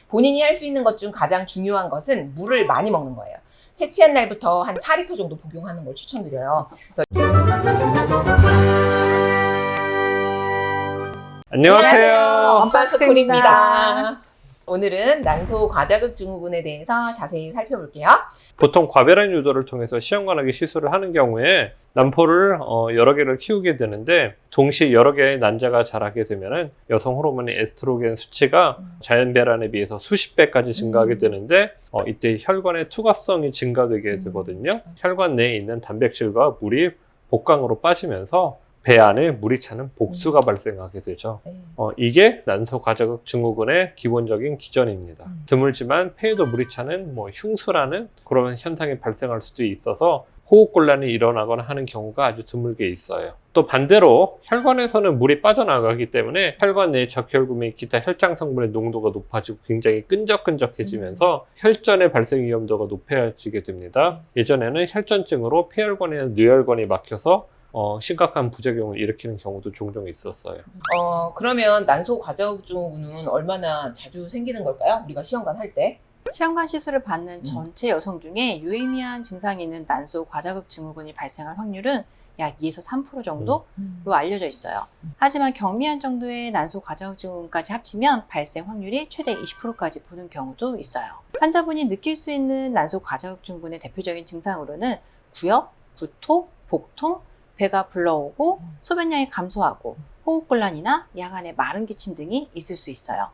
본인이 할 수 있는 것 중 가장 중요한 것은 물을 많이 먹는 거예요. 채취한 날부터 한 4리터 정도 복용하는 걸 추천드려요. 안녕하세요. 원파스쿨입니다. 오늘은 난소 과자극 증후군에 대해서 자세히 살펴볼게요. 보통 과배란 유도를 통해서 시험관하기 시술을 하는 경우에 난포를 여러 개를 키우게 되는데, 동시에 여러 개의 난자가 자라게 되면 여성 호르몬의 에스트로겐 수치가 자연 배란에 비해서 수십 배까지 증가하게 되는데, 이때 혈관의 투과성이 증가되게 되거든요. 혈관 내에 있는 단백질과 물이 복강으로 빠지면서 배 안에 물이 차는 복수가 발생하게 되죠. 이게 난소 과자극 증후군의 기본적인 기전입니다. 드물지만 폐에도 물이 차는 흉수라는 그런 현상이 발생할 수도 있어서 호흡곤란이 일어나거나 하는 경우가 아주 드물게 있어요. 또 반대로 혈관에서는 물이 빠져나가기 때문에 혈관 내 적혈구 및 기타 혈장 성분의 농도가 높아지고 굉장히 끈적끈적해지면서 혈전의 발생 위험도가 높아지게 됩니다. 예전에는 혈전증으로 폐혈관이나 뇌혈관이 막혀서 심각한 부작용을 일으키는 경우도 종종 있었어요. 그러면 난소 과자극 증후군은 얼마나 자주 생기는 걸까요? 우리가 시험관 할 때? 시험관 시술을 받는 전체 여성 중에 유의미한 증상이 있는 난소 과자극 증후군이 발생할 확률은 약 2에서 3% 정도로 알려져 있어요. 하지만 경미한 정도의 난소 과자극 증후군까지 합치면 발생 확률이 최대 20%까지 보는 경우도 있어요. 환자분이 느낄 수 있는 난소 과자극 증후군의 대표적인 증상으로는 구역, 구토, 복통, 배가 불러오고 소변량이 감소하고 호흡곤란이나 야간에 마른 기침 등이 있을 수 있어요.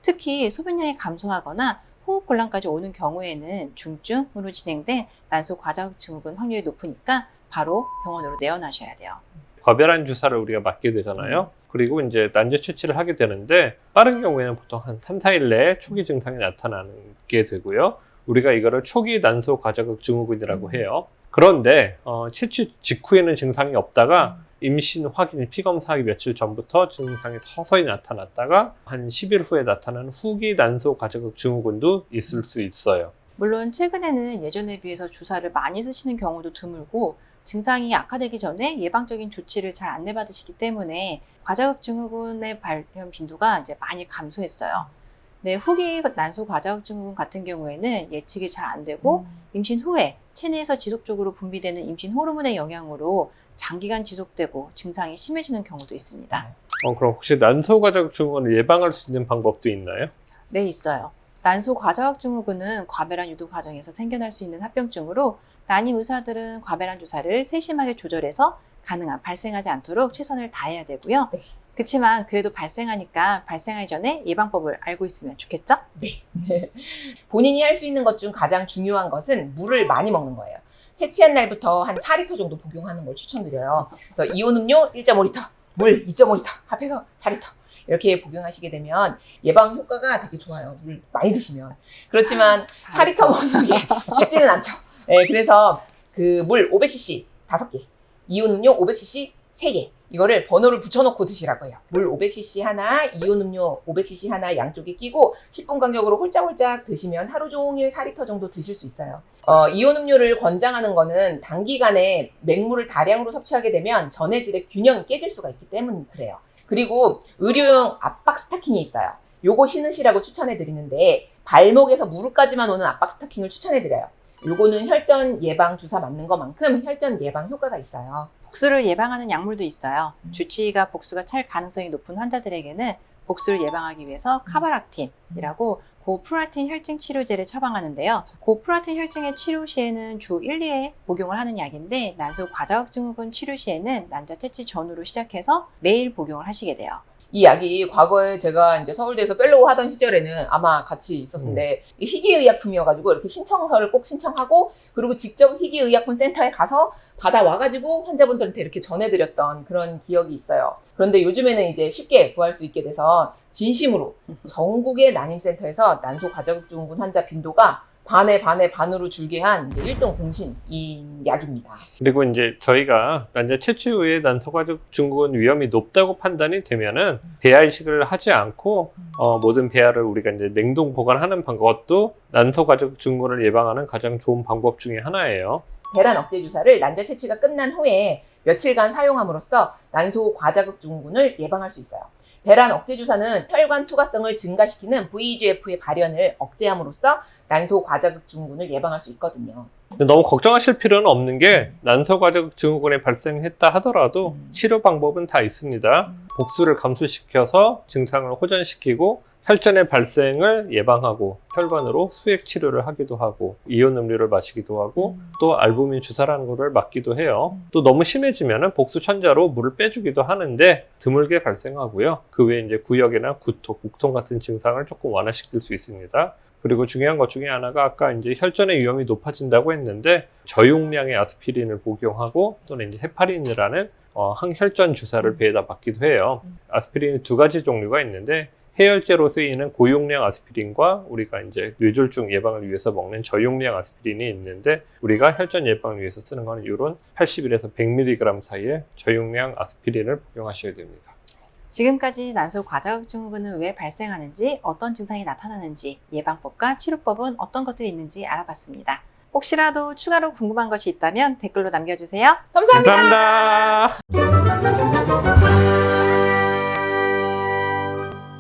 특히 소변량이 감소하거나 호흡곤란까지 오는 경우에는 중증으로 진행된 난소 과자극 증후군 확률이 높으니까 바로 병원으로 내원하셔야 돼요. 과배란 주사를 우리가 맞게 되잖아요. 그리고 이제 난자 채취를 하게 되는데, 빠른 경우에는 보통 한 3, 4일 내에 초기 증상이 나타나게 되고요. 우리가 이거를 초기 난소 과자극 증후군이라고 해요. 그런데 채취 직후에는 증상이 없다가 임신 확인 피검사하기 며칠 전부터 증상이 서서히 나타났다가 한 10일 후에 나타나는 후기 난소 과자극 증후군도 있을 수 있어요. 물론 최근에는 예전에 비해서 주사를 많이 쓰시는 경우도 드물고 증상이 악화되기 전에 예방적인 조치를 잘 안내받으시기 때문에 과자극 증후군의 발현 빈도가 이제 많이 감소했어요. 네, 후기 난소 과자극 증후군 같은 경우에는 예측이 잘 안 되고 임신 후에 체내에서 지속적으로 분비되는 임신 호르몬의 영향으로 장기간 지속되고 증상이 심해지는 경우도 있습니다. 그럼 혹시 난소 과자극 증후군을 예방할 수 있는 방법도 있나요? 네, 있어요. 난소 과자극 증후군은 과배란 유도 과정에서 생겨날 수 있는 합병증으로 난임 의사들은 과배란 주사를 세심하게 조절해서 가능한 발생하지 않도록 최선을 다해야 되고요. 네. 그렇지만 그래도 발생하니까 발생하기 전에 예방법을 알고 있으면 좋겠죠? 네. 본인이 할 수 있는 것 중 가장 중요한 것은 물을 많이 먹는 거예요. 채취한 날부터 한 4리터 정도 복용하는 걸 추천드려요. 그래서 이온 음료 1.5리터, 물 2.5리터, 합해서 4리터. 이렇게 복용하시게 되면 예방 효과가 되게 좋아요. 물 많이 드시면. 그렇지만 4리터 먹는 게 쉽지는 않죠. 네, 그래서 그 물 500cc 5개, 이온 음료 500cc 3개. 이거를 번호를 붙여놓고 드시라고 해요. 물 500cc 하나, 이온 음료 500cc 하나 양쪽에 끼고 10분 간격으로 홀짝홀짝 드시면 하루 종일 4리터 정도 드실 수 있어요. 이온 음료를 권장하는 거는 단기간에 맹물을 다량으로 섭취하게 되면 전해질의 균형이 깨질 수가 있기 때문에 그래요. 그리고 의료용 압박 스타킹이 있어요. 요거 신으시라고 추천해 드리는데, 발목에서 무릎까지만 오는 압박 스타킹을 추천해 드려요. 요거는 혈전 예방 주사 맞는 것만큼 혈전 예방 효과가 있어요. 복수를 예방하는 약물도 있어요. 주치의가 복수가 찰 가능성이 높은 환자들에게는 복수를 예방하기 위해서 카바락틴이라고 고프라틴 혈증 치료제를 처방하는데요. 고프라틴 혈증의 치료 시에는 주 1, 2회 복용을 하는 약인데, 난소 과자극 증후군 치료 시에는 난자 채취 전후로 시작해서 매일 복용을 하시게 돼요. 이 약이 과거에 제가 이제 서울대에서 펠로우 하던 시절에는 아마 같이 있었는데, 희귀의약품이어가지고 이렇게 신청서를 꼭 신청하고, 그리고 직접 희귀의약품 센터에 가서 받아와가지고 환자분들한테 이렇게 전해드렸던 그런 기억이 있어요. 그런데 요즘에는 이제 쉽게 구할 수 있게 돼서 진심으로 전국의 난임센터에서 난소 과자극 증후군 환자 빈도가 반으로 줄게 한 이제 1등 공신인 약입니다. 그리고 이제 저희가 난자 채취 후에 난소 과자극 증후군 위험이 높다고 판단이 되면은 배아 이식을 하지 않고 모든 배아를 우리가 이제 냉동 보관하는 방법도 난소 과자극 증후군을 예방하는 가장 좋은 방법 중에 하나예요. 배란 억제 주사를 난자 채취가 끝난 후에 며칠간 사용함으로써 난소 과자극 증후군을 예방할 수 있어요. 배란 억제 주사는 혈관 투과성을 증가시키는 VEGF의 발현을 억제함으로써 난소 과자극 증후군을 예방할 수 있거든요. 근데 너무 걱정하실 필요는 없는 게 난소과자극 증후군이 발생했다 하더라도 치료 방법은 다 있습니다. 복수를 감소시켜서 증상을 호전시키고 혈전의 발생을 예방하고 혈관으로 수액 치료를 하기도 하고 이온 음료를 마시기도 하고 또 알부민 주사라는 거를 맞기도 해요. 또 너무 심해지면은 복수 천자로 물을 빼주기도 하는데 드물게 발생하고요. 그 외에 이제 구역이나 구토, 복통 같은 증상을 조금 완화시킬 수 있습니다. 그리고 중요한 것 중에 하나가 아까 이제 혈전의 위험이 높아진다고 했는데 저용량의 아스피린을 복용하고 또는 이제 헤파린이라는 항혈전 주사를 배에다 맞기도 해요. 아스피린이 두 가지 종류가 있는데 해열제로 쓰이는 고용량 아스피린과 우리가 이제 뇌졸중 예방을 위해서 먹는 저용량 아스피린이 있는데 우리가 혈전 예방을 위해서 쓰는 거는 이런 81에서 100mg 사이의 저용량 아스피린을 복용하셔야 됩니다. 지금까지 난소 과자극 증후군은 왜 발생하는지, 어떤 증상이 나타나는지, 예방법과 치료법은 어떤 것들이 있는지 알아봤습니다. 혹시라도 추가로 궁금한 것이 있다면 댓글로 남겨주세요. 감사합니다. 감사합니다.